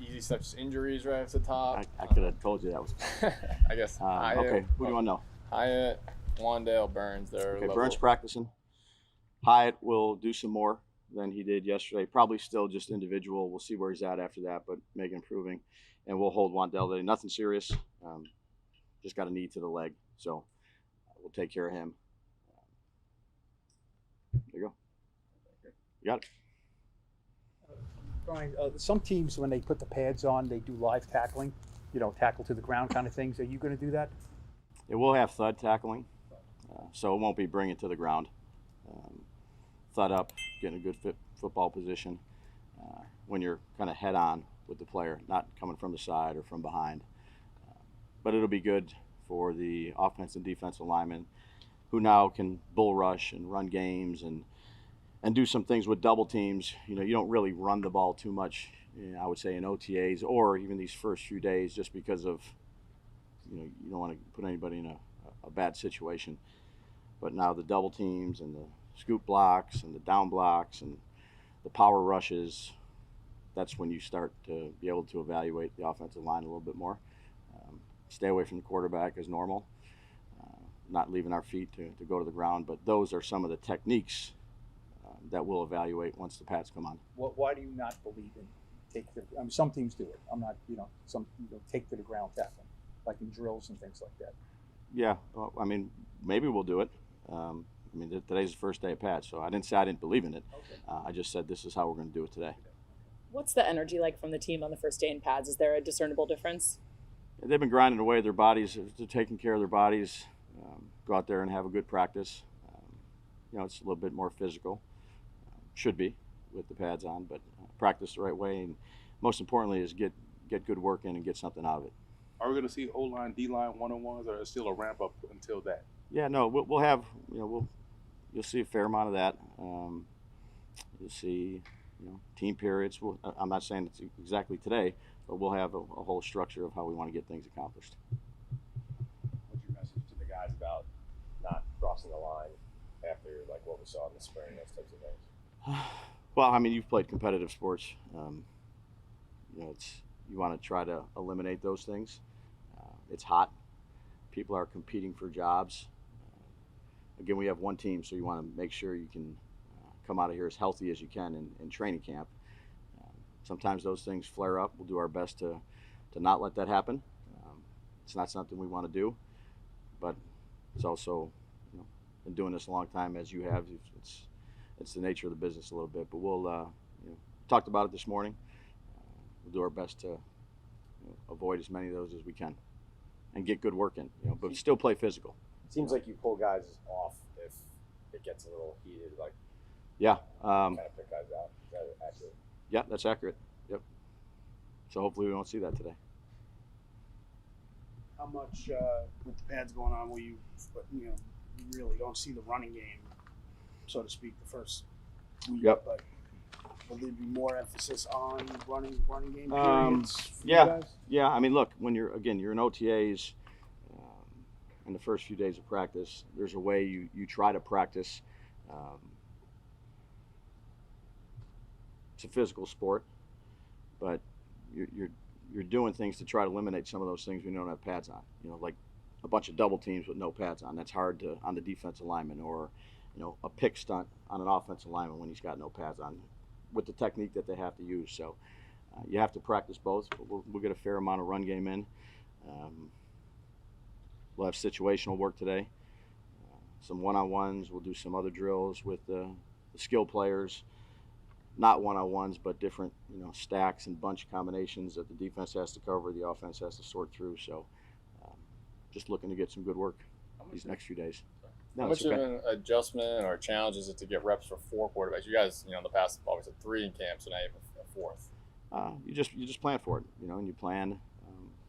easy such as injuries right off the top? I could have told you that was. I guess. Okay, who do you want to know? Hyatt, Wandale, Burns. Okay, Burns practicing. Hyatt will do some more than he did yesterday. Probably still just individual. We'll see where he's at after that, but improving. And we'll hold Wandale today. Nothing serious. Just got a knee to the leg, so we'll take care of him. There you go. You got it. Brian, some teams, when they put the pads on, they do live tackling, tackle to the ground kind of things. Are you going to do that? It will have thud tackling, so it won't be bring it to the ground. Thud up, getting a good football position when you're kind of head on with the player, not coming from the side or from behind. But it'll be good for the offense and defensive linemen who now can bull rush and run games and do some things with double teams. You don't really run the ball too much, I would say, in OTAs or even these first few days, just because of, you don't want to put anybody in a bad situation. But now the double teams and the scoop blocks and the down blocks and the power rushes, that's when you start to be able to evaluate the offensive line a little bit more. Stay away from the quarterback as normal, not leaving our feet to go to the ground. But those are some of the techniques that we'll evaluate once the pads come on. Why do you not believe in some teams do it. I'm not, some take to the ground tackling, like in drills and things like that. Yeah, well, maybe we'll do it. Today's the first day of pads, so I didn't say I didn't believe in it. Okay. I just said this is how we're going to do it today. What's the energy like from the team on the first day in pads? Is there a discernible difference? They've been grinding away their bodies, they're taking care of their bodies, go out there and have a good practice. It's a little bit more physical, should be with the pads on, but practice the right way, and most importantly is get good work in and get something out of it. Are we going to see O-line, D-line one-on-ones, or is it still a ramp up until that? Yeah, no, we'll have, you'll see a fair amount of that. You'll see, team periods. I'm not saying it's exactly today, but we'll have a whole structure of how we want to get things accomplished. What's your message to the guys about not crossing the line after like what we saw in the spring, those types of things? Well, you've played competitive sports. You want to try to eliminate those things. It's hot. People are competing for jobs. Again, we have one team, so you want to make sure you can come out of here as healthy as you can in training camp. Sometimes those things flare up. We'll do our best to not let that happen. It's not something we want to do, but it's also, been doing this a long time as you have. It's the nature of the business a little bit, but we'll talked about it this morning. We'll do our best to avoid as many of those as we can and get good work in, but still play physical. Seems like you pull guys off if it gets a little heated, like yeah, kind of pick guys out. Is that accurate? Yeah, that's accurate. Yep. So hopefully we don't see that today. How much with the pads going on will you really don't see the running game, so to speak, the first week? Yep. But will there be more emphasis on running game periods for yeah. you guys? Yeah. Look, when you're in OTAs, in the first few days of practice, there's a way you try to practice. It's a physical sport, but you're doing things to try to eliminate some of those things when you don't have pads on. Like a bunch of double teams with no pads on. That's hard on the defensive lineman, or a pick stunt on an offensive lineman when he's got no pads on, with the technique that they have to use. So you have to practice both. But we'll get a fair amount of run game in. We'll have situational work today, some one-on-ones. We'll do some other drills with the skill players, not one-on-ones, but different, stacks and bunch combinations that the defense has to cover, the offense has to sort through. So just looking to get some good work these next few days. No, How much of an adjustment or challenge is it to get reps for 4 quarterbacks? You guys, in the past have always had 3 in camp, so now you have a 4th. You just plan for it, and you plan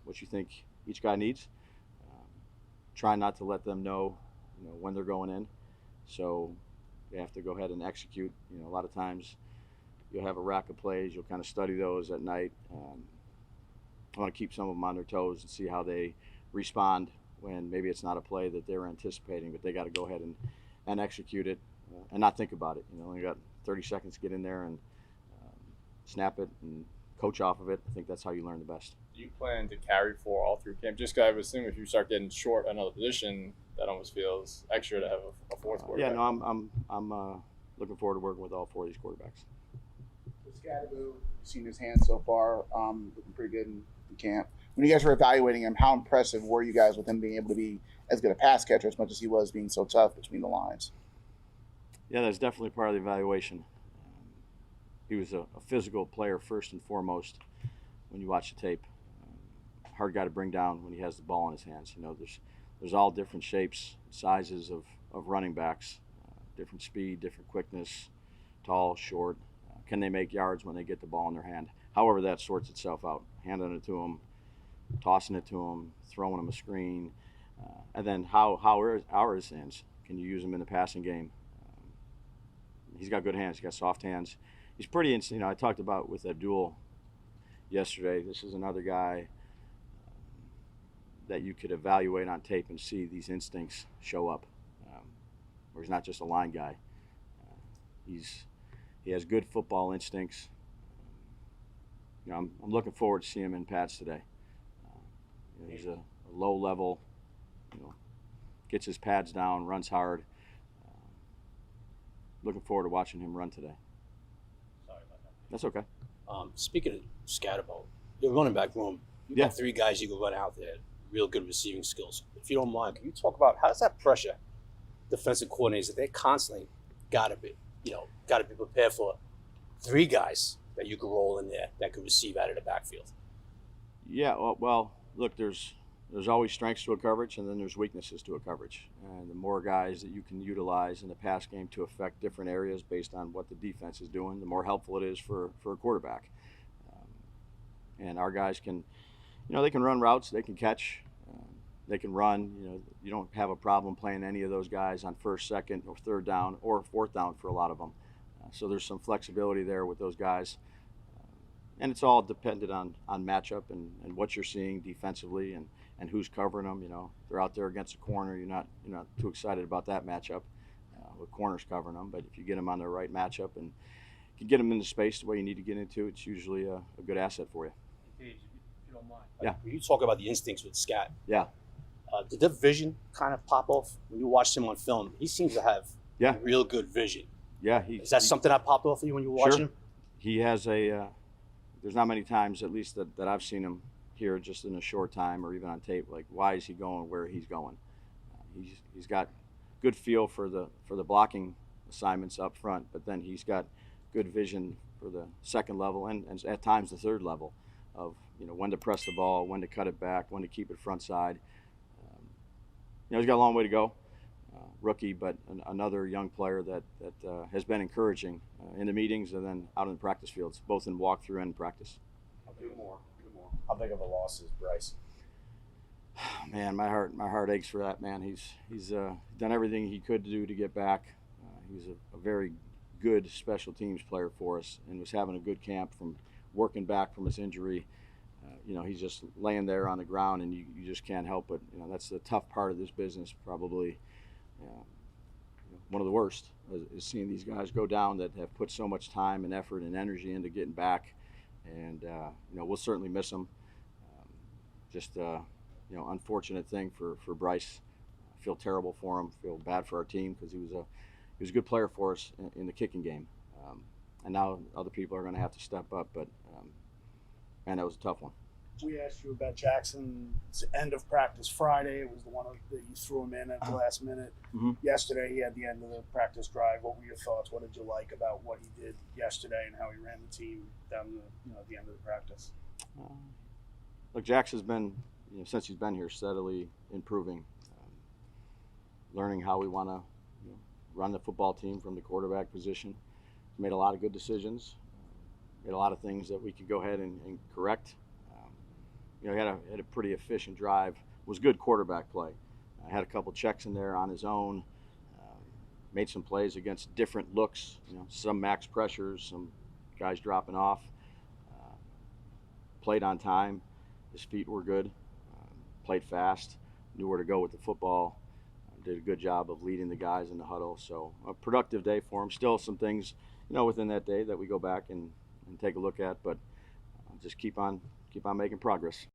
what you think each guy needs. Try not to let them know, when they're going in. So you have to go ahead and execute. A lot of times you'll have a rack of plays. You'll kind of study those at night. I want to keep some of them on their toes and see how they respond when maybe it's not a play that they're anticipating, but they got to go ahead and execute it and not think about it. Only got 30 seconds to get in there and snap it and coach off of it. I think that's how you learn the best. Do you plan to carry for all through camp? Just 'cause I would assume if you start getting short at another position, that almost feels extra to have a fourth quarterback. Yeah, no, I'm looking forward to working with all 4 of these quarterbacks. With Skattebo, you've seen his hand so far, looking pretty good in camp. When you guys were evaluating him, how impressive were you guys with him being able to be as good a pass catcher as much as he was being so tough between the lines? Yeah, that's definitely part of the evaluation. He was a physical player first and foremost when you watch the tape. Hard guy to bring down when he has the ball in his hands. You know, there's all different shapes, sizes of running backs, different speed, different quickness, tall, short. Can they make yards when they get the ball in their hand? However that sorts itself out. Handing it to them, tossing it to them, throwing them a screen. And then how are his hands? Can you use them in the passing game? He's got good hands. He's got soft hands. He's pretty instant. You know, I talked about with Daboll yesterday. This is another guy that you could evaluate on tape and see these instincts show up. Where he's not just a line guy. He has good football instincts. You know, I'm looking forward to seeing him in pads today. You know, he's a low level. You know, gets his pads down, runs hard. Looking forward to watching him run today. Sorry about that. That's okay. Speaking of Skattebo, your running back room, you got 3 guys you can run out there, real good receiving skills. If you don't mind, can you talk about how does that pressure defensive coordinators that they constantly got to be prepared for 3 guys that you can roll in there that can receive out of the backfield? Yeah, well, look, there's always strengths to a coverage, and then there's weaknesses to a coverage. And the more guys that you can utilize in the pass game to affect different areas based on what the defense is doing, the more helpful it is for a quarterback. And our guys can, you know, they can run routes, they can catch, they can run. You know, you don't have a problem playing any of those guys on first, second, or third down, or fourth down for a lot of them. So there's some flexibility there with those guys. And it's all dependent on matchup and what you're seeing defensively and who's covering them. You know, they're out there against a corner. You're not too excited about that matchup with corners covering them. But if you get them on the right matchup and you get them into space the way you need to get into, it's usually a good asset for you. Paige, if you don't mind. Yeah. When you talk about the instincts with Scat, Yeah. Did the vision kind of pop off when you watched him on film? He seems to have real good vision. Yeah. Is that something that popped off for you when you were watching him? He has there's not many times, at least that I've seen him here just in a short time or even on tape, like why is he going where he's going? He's got good feel for the blocking assignments up front, but then he's got good vision for the second level and at times the third level of, you know, when to press the ball, when to cut it back, when to keep it front side. You know, he's got a long way to go. Rookie, but another young player that has been encouraging in the meetings and then out in the practice fields, both in walkthrough and practice. Do more. How big of a loss is Bryce? Man, my heart aches for that man. He's done everything he could do to get back. He's a very good special teams player for us and was having a good camp from working back from his injury. You know, he's just laying there on the ground and you just can't help it. You know, that's the tough part of this business, probably. One of the worst is seeing these guys go down that have put so much time and effort and energy into getting back, and you know, we'll certainly miss them. You know, unfortunate thing for Bryce. I feel terrible for him. Feel bad for our team because he was a good player for us in the kicking game, and now other people are going to have to step up. But man, that was a tough one. We asked you about Jackson's end of practice Friday. It was the one that you threw him in at the last minute. Mm-hmm. Yesterday, he had the end of the practice drive. What were your thoughts? What did you like about what he did yesterday and how he ran the team down the end of the practice? Look, Jax has been, you know, since he's been here, steadily improving, learning how we want to run the football team from the quarterback position. He's made a lot of good decisions, made a lot of things that we could go ahead and correct. You know, he had a pretty efficient drive. It was good quarterback play. Had a couple checks in there on his own. Made some plays against different looks. You know, some max pressures, some guys dropping off. Played on time. His feet were good. Played fast. Knew where to go with the football. Did a good job of leading the guys in the huddle. So a productive day for him. Still some things, you know, within that day that we go back and take a look at, but just keep on making progress.